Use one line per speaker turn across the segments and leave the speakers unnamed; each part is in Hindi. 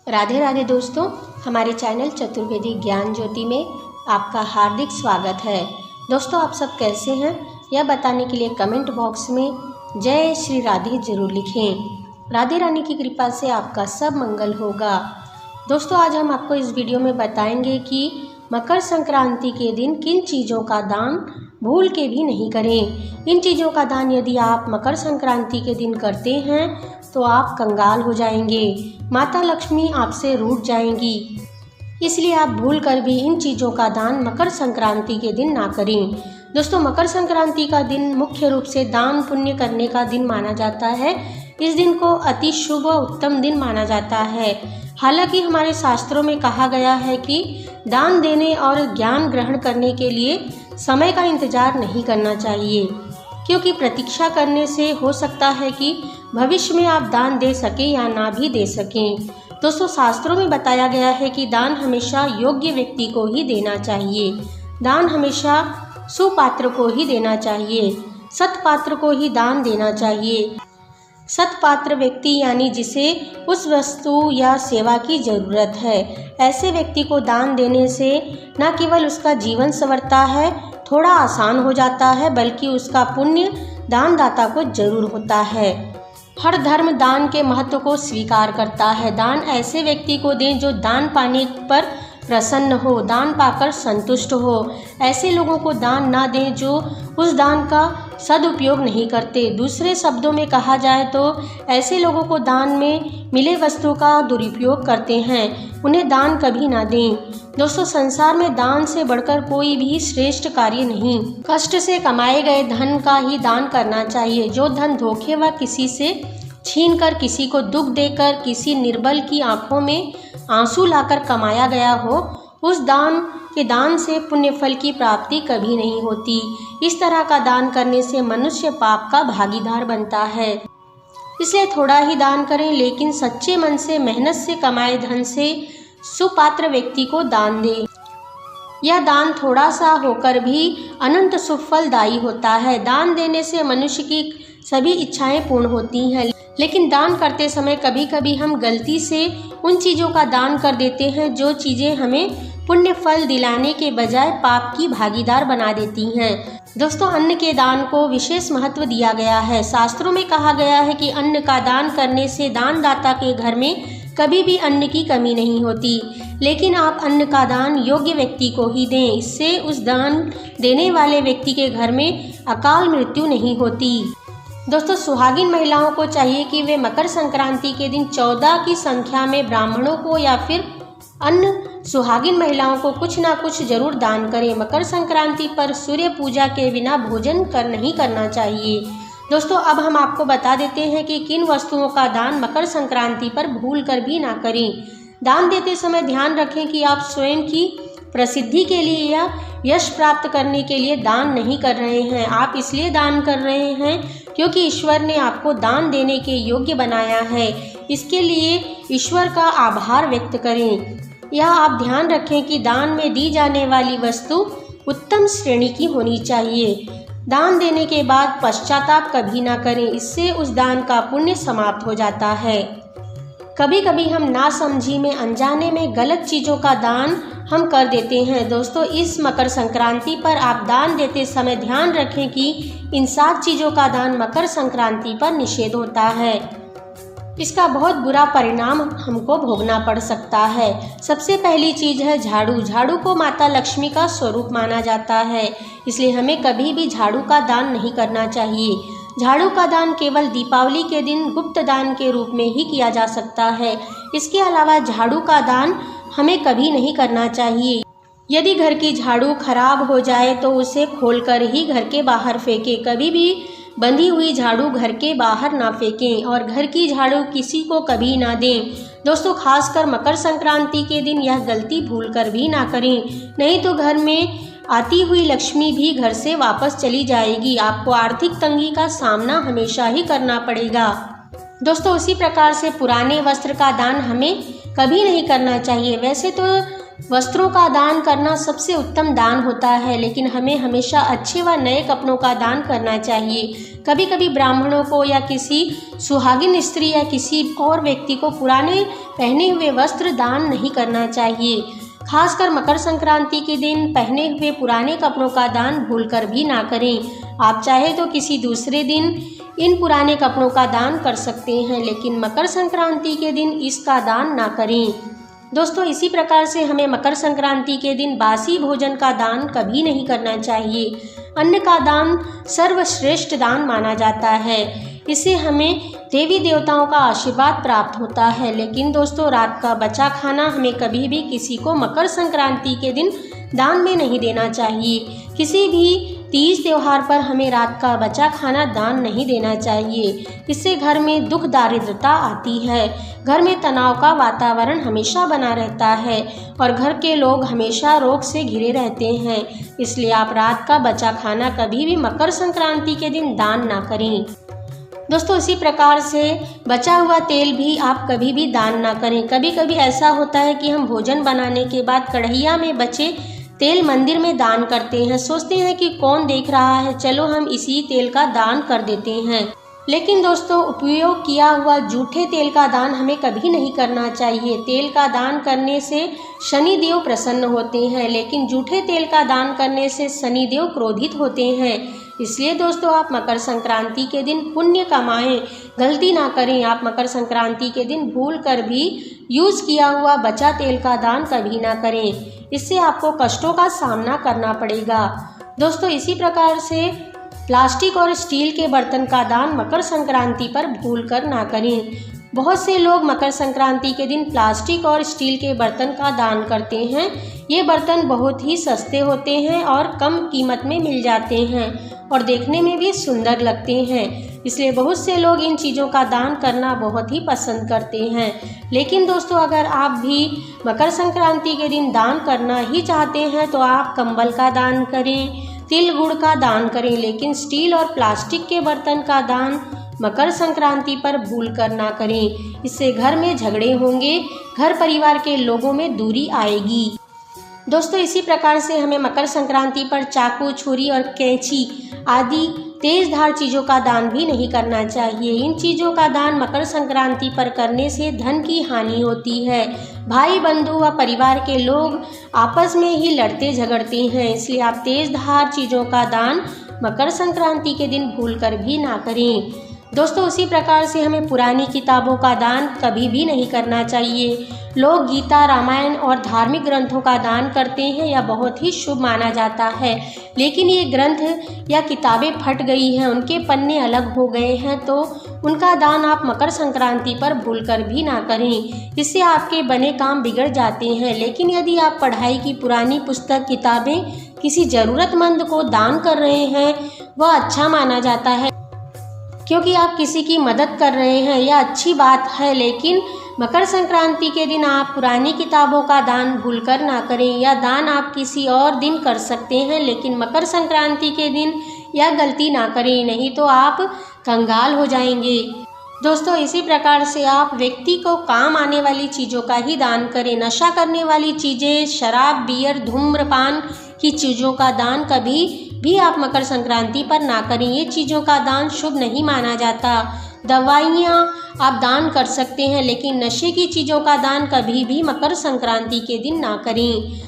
राधे राधे दोस्तों, हमारे चैनल चतुर्वेदी ज्ञान ज्योति में आपका हार्दिक स्वागत है। दोस्तों, आप सब कैसे हैं यह बताने के लिए कमेंट बॉक्स में जय श्री राधे जरूर लिखें। राधे रानी की कृपा से आपका सब मंगल होगा। दोस्तों, आज हम आपको इस वीडियो में बताएंगे कि मकर संक्रांति के दिन किन चीज़ों का दान भूल के भी नहीं करें। इन चीज़ों का दान यदि आप मकर संक्रांति के दिन करते हैं तो आप कंगाल हो जाएंगे, माता लक्ष्मी आपसे रूठ जाएंगी। इसलिए आप भूल कर भी इन चीज़ों का दान मकर संक्रांति के दिन ना करें। दोस्तों, मकर संक्रांति का दिन मुख्य रूप से दान पुण्य करने का दिन माना जाता है। इस दिन को अति शुभ व उत्तम दिन माना जाता है। हालांकि हमारे शास्त्रों में कहा गया है कि दान देने और ज्ञान ग्रहण करने के लिए समय का इंतजार नहीं करना चाहिए, क्योंकि प्रतीक्षा करने से हो सकता है कि भविष्य में आप दान दे सकें या ना भी दे सकें। दोस्तों, शास्त्रों में बताया गया है कि दान हमेशा योग्य व्यक्ति को ही देना चाहिए। दान हमेशा सुपात्र को ही देना चाहिए, सत्पात्र को ही दान देना चाहिए। सत्पात्र व्यक्ति यानी जिसे उस वस्तु या सेवा की जरूरत है, ऐसे व्यक्ति को दान देने से न केवल उसका जीवन संवरता है, थोड़ा आसान हो जाता है, बल्कि उसका पुण्य दानदाता को जरूर होता है। हर धर्म दान के महत्व को स्वीकार करता है। दान ऐसे व्यक्ति को दें जो दान पाने पर प्रसन्न हो, दान पाकर संतुष्ट हो। ऐसे लोगों को दान ना दें जो उस दान का सदुपयोग नहीं करते। दूसरे शब्दों में कहा जाए तो ऐसे लोगों को दान में मिले वस्तु का दुरुपयोग करते हैं, उन्हें दान कभी ना दें। दोस्तों, संसार में दान से बढ़कर कोई भी श्रेष्ठ कार्य नहीं। कष्ट से कमाए गए धन का ही दान करना चाहिए। जो धन धोखे व किसी से छीनकर, किसी को दुख देकर, किसी निर्बल की आंखों में आंसू लाकर कमाया गया हो, उस दान के दान से पुण्य फल की प्राप्ति कभी नहीं होती। इस तरह का दान करने से मनुष्य पाप का भागीदार बनता है। इसलिए थोड़ा ही दान करें, लेकिन सच्चे मन से मेहनत से कमाए धन से सुपात्र व्यक्ति को दान दें। यह दान थोड़ा सा होकर भी अनंत सुफलदायी होता है। दान देने से मनुष्य की सभी इच्छाएं पूर्ण होती हैं, लेकिन दान करते समय कभी कभी हम गलती से उन चीज़ों का दान कर देते हैं जो चीज़ें हमें पुण्य फल दिलाने के बजाय पाप की भागीदार बना देती हैं। दोस्तों, अन्न के दान को विशेष महत्व दिया गया है। शास्त्रों में कहा गया है कि अन्न का दान करने से दानदाता के घर में कभी भी अन्न की कमी नहीं होती। लेकिन आप अन्न का दान योग्य व्यक्ति को ही दें, इससे उस दान देने वाले व्यक्ति के घर में अकाल मृत्यु नहीं होती। दोस्तों, सुहागिन महिलाओं को चाहिए कि वे मकर संक्रांति के दिन 14 की संख्या में ब्राह्मणों को या फिर अन्य सुहागिन महिलाओं को कुछ ना कुछ जरूर दान करें। मकर संक्रांति पर सूर्य पूजा के बिना भोजन नहीं करना चाहिए। दोस्तों, अब हम आपको बता देते हैं कि किन वस्तुओं का दान मकर संक्रांति पर भूल कर भी ना करें। दान देते समय ध्यान रखें कि आप स्वयं की प्रसिद्धि के लिए या यश प्राप्त करने के लिए दान नहीं कर रहे हैं। आप इसलिए दान कर रहे हैं क्योंकि ईश्वर ने आपको दान देने के योग्य बनाया है। इसके लिए ईश्वर का आभार व्यक्त करें। यह आप ध्यान रखें कि दान में दी जाने वाली वस्तु उत्तम श्रेणी की होनी चाहिए। दान देने के बाद पश्चाताप कभी ना करें, इससे उस दान का पुण्य समाप्त हो जाता है। कभी कभी हम नासमझी में, अनजाने में गलत चीज़ों का दान हम कर देते हैं। दोस्तों, इस मकर संक्रांति पर आप दान देते समय ध्यान रखें कि इन 7 चीज़ों का दान मकर संक्रांति पर निषेध होता है। इसका बहुत बुरा परिणाम हमको भोगना पड़ सकता है। सबसे पहली चीज़ है झाड़ू। झाड़ू को माता लक्ष्मी का स्वरूप माना जाता है, इसलिए हमें कभी भी झाड़ू का दान नहीं करना चाहिए। झाड़ू का दान केवल दीपावली के दिन गुप्त दान के रूप में ही किया जा सकता है। इसके अलावा झाड़ू का दान हमें कभी नहीं करना चाहिए। यदि घर की झाड़ू खराब हो जाए तो उसे खोलकर ही घर के बाहर फेंकें। कभी भी बंधी हुई झाड़ू घर के बाहर ना फेंकें और घर की झाड़ू किसी को कभी ना दें। दोस्तों, खासकर मकर संक्रांति के दिन यह गलती भूल कर भी ना करें, नहीं तो घर में आती हुई लक्ष्मी भी घर से वापस चली जाएगी। आपको आर्थिक तंगी का सामना हमेशा ही करना पड़ेगा। दोस्तों, उसी प्रकार से पुराने वस्त्र का दान हमें कभी नहीं करना चाहिए। वैसे तो वस्त्रों का दान करना सबसे उत्तम दान होता है, लेकिन हमें हमेशा अच्छे व नए कपड़ों का दान करना चाहिए। कभी कभी ब्राह्मणों को या किसी सुहागिन स्त्री या किसी और व्यक्ति को पुराने पहने हुए वस्त्र दान नहीं करना चाहिए। खासकर मकर संक्रांति के दिन पहने हुए पुराने कपड़ों का दान भूलकर भी ना करें। आप चाहे तो किसी दूसरे दिन इन पुराने कपड़ों का दान कर सकते हैं, लेकिन मकर संक्रांति के दिन इसका दान ना करें। दोस्तों, इसी प्रकार से हमें मकर संक्रांति के दिन बासी भोजन का दान कभी नहीं करना चाहिए। अन्न का दान सर्वश्रेष्ठ दान माना जाता है। इससे हमें देवी देवताओं का आशीर्वाद प्राप्त होता है। लेकिन दोस्तों, रात का बचा खाना हमें कभी भी किसी को मकर संक्रांति के दिन दान में नहीं देना चाहिए। किसी भी तीज त्योहार पर हमें रात का बचा खाना दान नहीं देना चाहिए। इससे घर में दुख दारिद्रता आती है, घर में तनाव का वातावरण हमेशा बना रहता है और घर के लोग हमेशा रोग से घिरे रहते हैं। इसलिए आप रात का बचा खाना कभी भी मकर संक्रांति के दिन दान ना करें। दोस्तों, इसी प्रकार से बचा हुआ तेल भी आप कभी भी दान ना करें। कभी कभी ऐसा होता है कि हम भोजन बनाने के बाद कढ़ैया में बचे तेल मंदिर में दान करते हैं। सोचते हैं कि कौन देख रहा है, चलो हम इसी तेल का दान कर देते हैं। लेकिन दोस्तों, उपयोग किया हुआ जूठे तेल का दान हमें कभी नहीं करना चाहिए। तेल का दान करने से शनिदेव प्रसन्न होते हैं, लेकिन जूठे तेल का दान करने से शनिदेव क्रोधित होते हैं। इसलिए दोस्तों, आप मकर संक्रांति के दिन पुण्य कमाएं, गलती ना करें। आप मकर संक्रांति के दिन भूल कर भी यूज़ किया हुआ बचा तेल का दान कभी ना करें। इससे आपको कष्टों का सामना करना पड़ेगा। दोस्तों, इसी प्रकार से प्लास्टिक और स्टील के बर्तन का दान मकर संक्रांति पर भूल कर ना करें। बहुत से लोग मकर संक्रांति के दिन प्लास्टिक और स्टील के बर्तन का दान करते हैं। ये बर्तन बहुत ही सस्ते होते हैं और कम कीमत में मिल जाते हैं और देखने में भी सुंदर लगते हैं। इसलिए बहुत से लोग इन चीज़ों का दान करना बहुत ही पसंद करते हैं। लेकिन दोस्तों, अगर आप भी मकर संक्रांति के दिन दान करना ही चाहते हैं तो आप कंबल का दान करें, तिल गुड़ का दान करें, लेकिन स्टील और प्लास्टिक के बर्तन का दान मकर संक्रांति पर भूल कर ना करें। इससे घर में झगड़े होंगे, घर परिवार के लोगों में दूरी आएगी। दोस्तों, इसी प्रकार से हमें मकर संक्रांति पर चाकू, छुरी और कैंची आदि तेज धार चीज़ों का दान भी नहीं करना चाहिए। इन चीज़ों का दान मकर संक्रांति पर करने से धन की हानि होती है। भाई बंधु व परिवार के लोग आपस में ही लड़ते झगड़ते हैं। इसलिए आप तेज धार चीज़ों का दान मकर संक्रांति के दिन भूल कर भी ना करें। दोस्तों, उसी प्रकार से हमें पुरानी किताबों का दान कभी भी नहीं करना चाहिए। लोग गीता, रामायण और धार्मिक ग्रंथों का दान करते हैं, यह बहुत ही शुभ माना जाता है। लेकिन ये ग्रंथ या किताबें फट गई हैं, उनके पन्ने अलग हो गए हैं, तो उनका दान आप मकर संक्रांति पर भूलकर भी ना करें। इससे आपके बने काम बिगड़ जाते हैं। लेकिन यदि आप पढ़ाई की पुरानी पुस्तक, किताबें किसी ज़रूरतमंद को दान कर रहे हैं, वह अच्छा माना जाता है, क्योंकि आप किसी की मदद कर रहे हैं, यह अच्छी बात है। लेकिन मकर संक्रांति के दिन आप पुरानी किताबों का दान भूलकर ना करें। यह दान आप किसी और दिन कर सकते हैं, लेकिन मकर संक्रांति के दिन यह गलती ना करें, नहीं तो आप कंगाल हो जाएंगे। दोस्तों, इसी प्रकार से आप व्यक्ति को काम आने वाली चीज़ों का ही दान करें। नशा करने वाली चीज़ें, शराब, बियर, धूम्रपान की चीज़ों का दान कभी भी आप मकर संक्रांति पर ना करें। ये चीज़ों का दान शुभ नहीं माना जाता। दवाइयाँ आप दान कर सकते हैं, लेकिन नशे की चीज़ों का दान कभी भी मकर संक्रांति के दिन ना करें।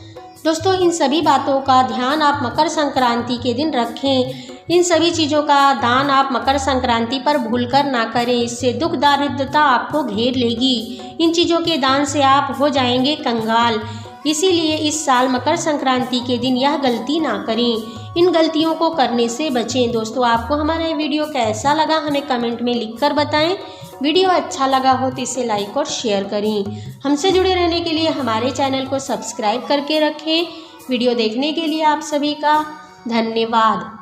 दोस्तों, इन सभी बातों का ध्यान आप मकर संक्रांति के दिन रखें। इन सभी चीज़ों का दान आप मकर संक्रांति पर भूलकर ना करें। इससे दुख दारिद्रता आपको घेर लेगी। इन चीज़ों के दान से आप हो जाएंगे कंगाल। इसीलिए इस साल मकर संक्रांति के दिन यह गलती ना करें। इन गलतियों को करने से बचें। दोस्तों, आपको हमारा ये वीडियो कैसा लगा हमें कमेंट में लिखकर बताएं। वीडियो अच्छा लगा हो तो इसे लाइक और शेयर करें। हमसे जुड़े रहने के लिए हमारे चैनल को सब्सक्राइब करके रखें। वीडियो देखने के लिए आप सभी का धन्यवाद।